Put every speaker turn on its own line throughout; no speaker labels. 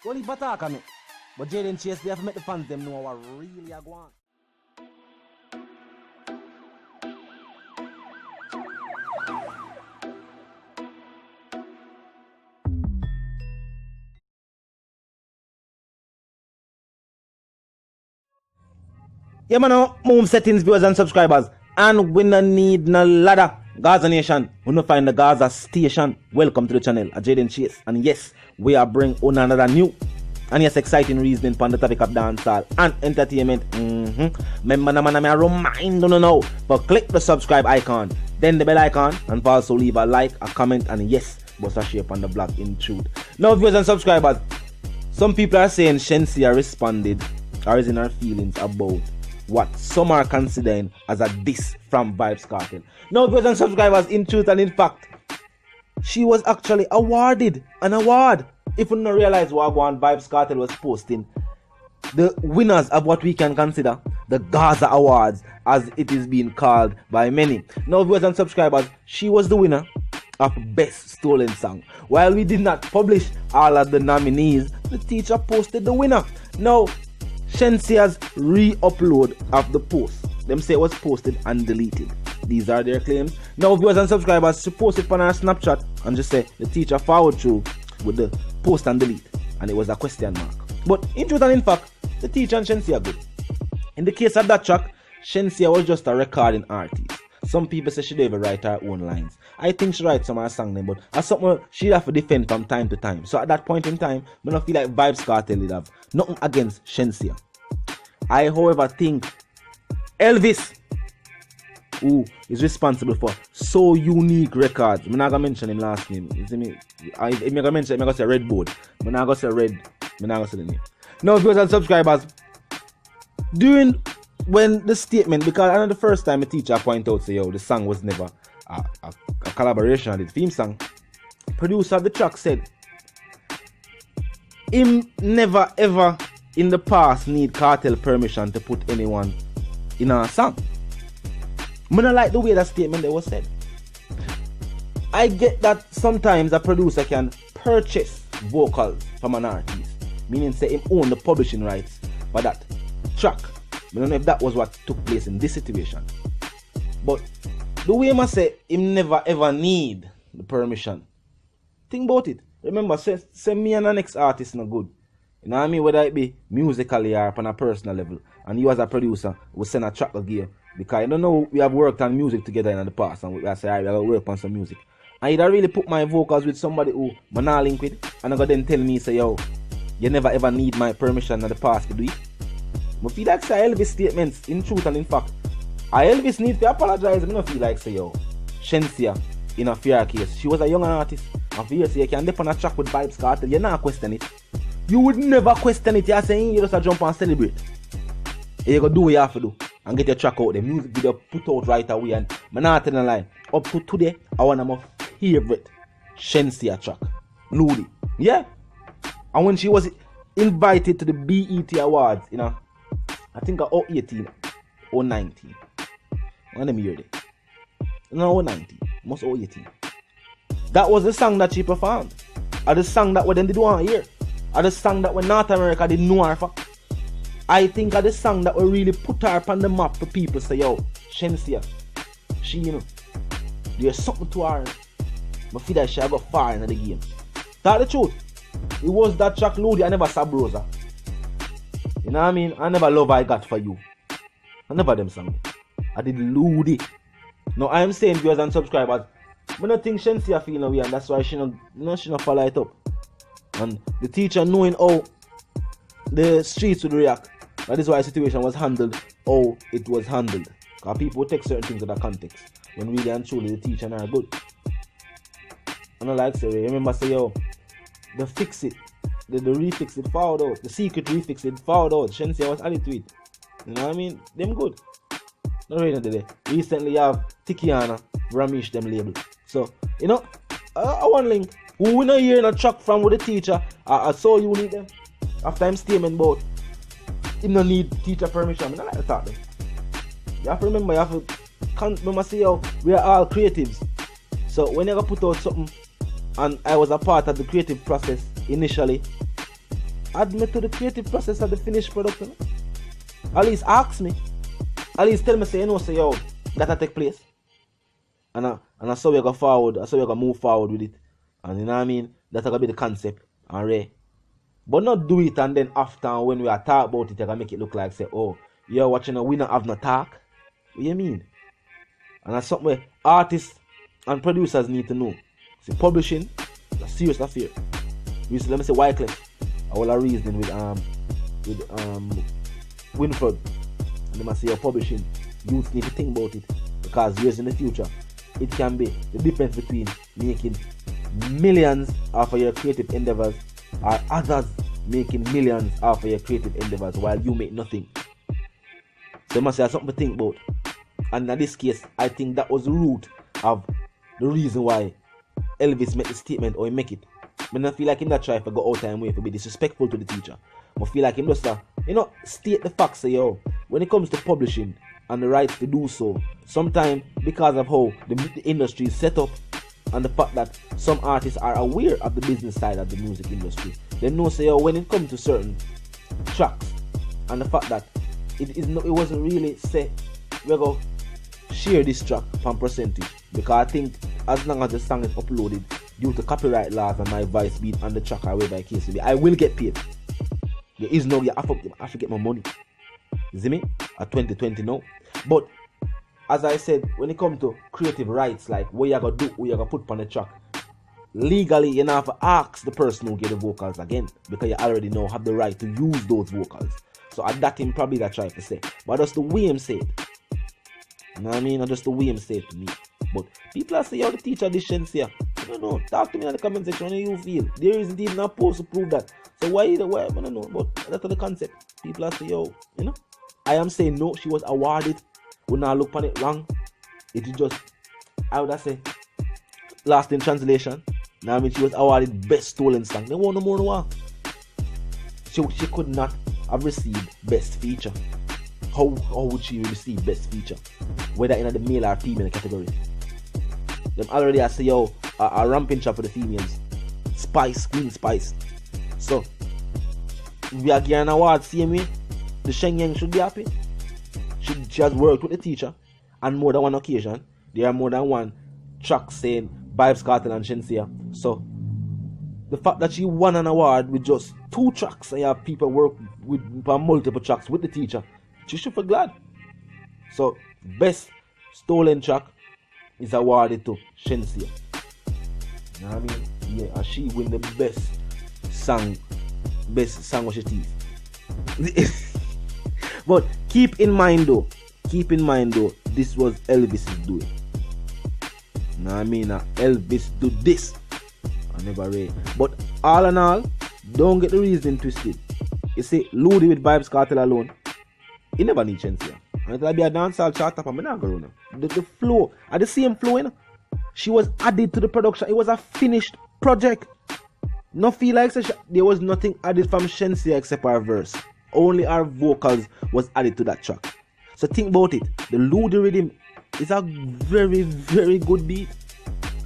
Don't leave attack on me. But Jaden Chase, they have to make the fans them know what really are going on. Yeah, man, move settings, viewers and subscribers. And we no need no ladder. Gaza Nation, we no find the Gaza station. Welcome to the channel, Jaden Chase. And yes, we are bringing on another new and yes, exciting reasoning on the topic of dancehall and entertainment. Remember, man, I remind you now, but click the subscribe icon, then the bell icon, and also leave a like, a comment, and yes, bust a share on the blog in truth. Now, viewers and subscribers, some people are saying Shenseea responded or is in her feelings about what some are considering as a diss from Vybz Kartel. Now, viewers and subscribers, in truth and in fact, she was actually awarded an award. If you don't realize what Vybz Kartel was posting, the winners of what we can consider the Gaza Awards, as it is being called by many. Now, viewers and subscribers, she was the winner of Best Stolen Song. While we did not publish all of the nominees, the teacher posted the winner. Now, Shenseea's re-upload of the post, them say it was posted and deleted. These are their claims. Now, viewers and subscribers, she posted on our Snapchat and just say the teacher followed through with the post and delete, and it was a question mark. But in truth and in fact, the teacher and Shenseea are good. In the case of that track, Shenseea was just a recording artist. Some people say she didn't even write her own lines. I think she writes some of her songs, but as something she have to defend from time to time. So at that point in time, I don't feel like Vybz Kartel would have nothing against Shenseea. I, however, think Elvis, who is responsible for So Unique Records, I'm not gonna mention him last name. You see me? If I'm gonna mention him, I'm gonna say Red Board. I'm not gonna say Red. I'm not gonna say the name. Now, viewers and subscribers, during when the statement, because I know the first time a teacher point out say, yo, the song was never a collaboration, the theme song. Producer of the track said him never ever in the past need Kartel permission to put anyone in a song. I don't like the way that statement that was said. I get that sometimes a producer can purchase vocals from an artist, meaning say him own the publishing rights for that track. I don't know if that was what took place in this situation. But the way I say him never ever need the permission. Think about it. Remember, say me and the next artist no good. You know what I mean? Whether it be musically or on a personal level. And you as a producer will send a track again. Because I don't know, we have worked on music together in the past. And we say, alright, we have to work on some music. And you'd really put my vocals with somebody who I'm not link with. And I go then tell me, say, yo, you never ever need my permission in the past to do it. But feel like say Elvis statements, in truth and in fact, Elvis needs to apologize. I don't feel like say, yo, Shenseea in a fair case, she was a young artist. And for you say you can dip on a track with Vybz Kartel, you not question it. You would never question it. You're saying you just jump and celebrate. You go do what you have to do and get your track out. The music video put out right away. And I'm not telling a lie. Up to today, I want my favorite Shenseea track, Ludi. Yeah. And when she was invited to the BET Awards, you know, I think 18 or 19. Let me hear it. No, 19. Must 18. That was the song that she performed. Or the song that we then did one here. Or the song that when North America did know her for. I think of the song that will really put her on the map for people say, yo, Shenseea, she, you know, there's something to her. I feel that she got far in the game. Tell the truth. It was that track Ludi, I never saw Brosa. You know what I mean? I never love I got for you. I never them song. I did Ludi. Now I am saying, viewers and subscribers, I don't think Shenseea feel no way, and that's why she not follow it up. And the teacher knowing how the streets would react, that is why the situation was handled how it was handled. Because people take certain things out of context. When really and truly the teacher are good. I don't like say, remember say, yo, the fix it, the refix it forward out, the secret refix it forward out. Shenseea was added to it. You know what I mean? Them good. Not right today. Recently you have Tikiana, Ramesh them label. So, you know, I want link. Who we not hearing a track from with the teacher, I saw you need them. After I'm statement about him no need teacher permission. I don't like to talk them. You have to remember, you have to remember say, yo, we are all creatives. So when you put out something and I was a part of the creative process initially, add me to the creative process of the finished product. You know? At least ask me. At least tell me, say, you know, say, yo, that'll take place. And I saw we go forward, I saw we go move forward with it. And you know what I mean? That's gonna be the concept. And Ray. But not do it and then after when we are talk about it, I can make it look like say, oh, you're watching a winner have no talk. What do you mean? And that's something where artists and producers need to know. See, publishing is a serious affair. Let me say Wyclef. I will reason with Winford. And they must say publishing. Youth need to think about it. Because years in the future, it can be the difference between making millions off of your creative endeavors or others making millions off of your creative endeavors while you make nothing. So you must have something to think about. And in this case, I think that was the root of the reason why Elvis made the statement or he make it. I don't feel like him that try to go out and way to be disrespectful to the teacher. I feel like him just state the facts, say, yo, when it comes to publishing and the rights to do so, sometimes because of how the industry is set up and the fact that some artists are aware of the business side of the music industry, they know, say, yo, when it comes to certain tracks and the fact that it wasn't really set, we're going to share this track from percentage, because I think as long as the song is uploaded due to copyright laws and my voice beat on the track or whatever the case will be, I will get paid. There is no, I have to get my money. You see me? At 2020 now. But as I said, when it comes to creative rights, like what you gotta do, what you gotta put on the track, legally you don't have to ask the person who get the vocals again, because you already know have the right to use those vocals. So at that him probably that try to say. But that's the way him say it. You know what I mean? That's the way him say it to me. But people are saying, yo, the teacher this shins here. I don't know. Talk to me in the comment section how you feel. There isn't even a post to prove that. So why I don't know. But that's the concept. People are saying, yo, you know. I am saying no, she was awarded. We not look on it wrong. It is just, I would say, lost in translation. Now I mean she was awarded best stolen song. They want no more than one. She could not have received best feature. How would she receive best feature? Whether in the male or female category. Them already I say, yo, a ramping shot for the females. Spice, Queen Spice. So we are getting an award same way. The Shenyang should be happy. She has worked with the teacher on more than one occasion. There are more than one track saying Vybz Kartel and Shenseea. So the fact that she won an award with just 2 tracks and you have people work with multiple tracks with the teacher, she should feel glad. So best stolen track is awarded to Shenseea. You know what I mean? Yeah, and she win the best song of she teeth. But keep in mind though, this was Elvis's doing. You know what I mean? Elvis do this. I never read. But all in all, don't get the reason twisted. You see, Ludi with Vybz Kartel alone, he never need Shenseea. And it'll be a dancehall chart up, I'm not going to. The flow, at the same flow, you know? She was added to the production. It was a finished project. No feel like there was nothing added from Shenseea except her verse. Only our vocals was added to that track. So think about it. The Ludi rhythm is a very, very good beat.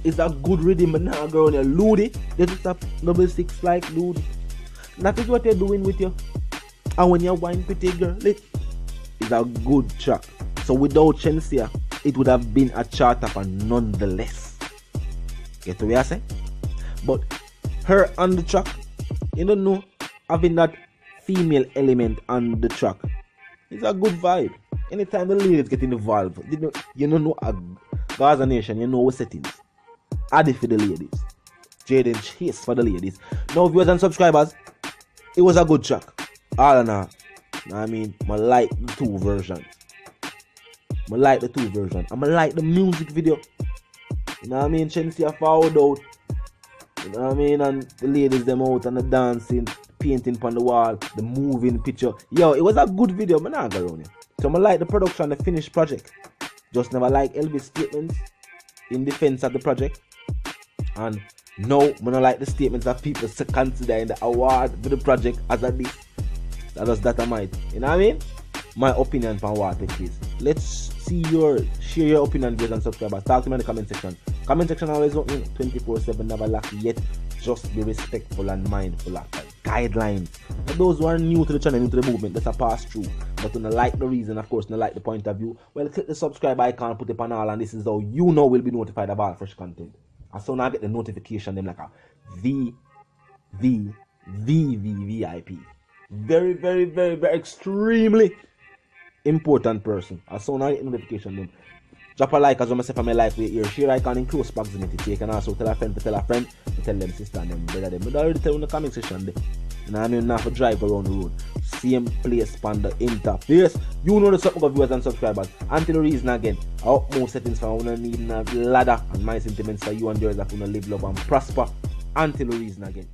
It's a good rhythm, but now girl, Ludi, they just have double six like Ludi. That is what they're doing with you. And when you wine pretty girl, it's a good track. So without Shenseea, it would have been a chart up and nonetheless. Get what I say? But her on the track, you don't know, having that female element on the track, it's a good vibe. Anytime the ladies get involved, you don't know a Gaza Nation, you know what settings. Add it for the ladies. Jaden Chase for the ladies. Now viewers and subscribers, it was a good track. All in all. I mean, I like the 2 versions. I like the music video. You know what I mean? Shenseea forward out. You know what I mean? And the ladies them out and the dancing, painting on the wall, the moving picture. Yo, it was a good video, but not around here. So I like the production, the finished project. Just never like Elvis statements in defense of the project. And no, I don't like the statements that people consider in the award for the project as a this. That I might. You know what I mean? My opinion on what it is. Let's share your opinion, guys, and subscribers. Talk to me in the comment section. Comment section always open 24/7, never lack yet. Just be respectful and mindful of that. guidelines. For those who are new to the channel, new to the movement, that's a pass through. But when you like the reason, of course, when you like the point of view, well, click the subscribe icon, put it on all, and this is how you know will be notified about fresh content. And so now I get the notification, them like a VIP. Very, very, very, very extremely important person. As soon as I get notification, them drop a like as well myself and my life with here. Share icon in close proximity. You can also tell a friend to tell them sister and them brother them. But I already tell in the comment section there. And I mean not to drive around the road. Same place on the interface. You know the support of viewers and subscribers. Until the reason again, our utmost settings for we need a ladder and my sentiments for you and yours that we live, love and prosper. Until the reason again.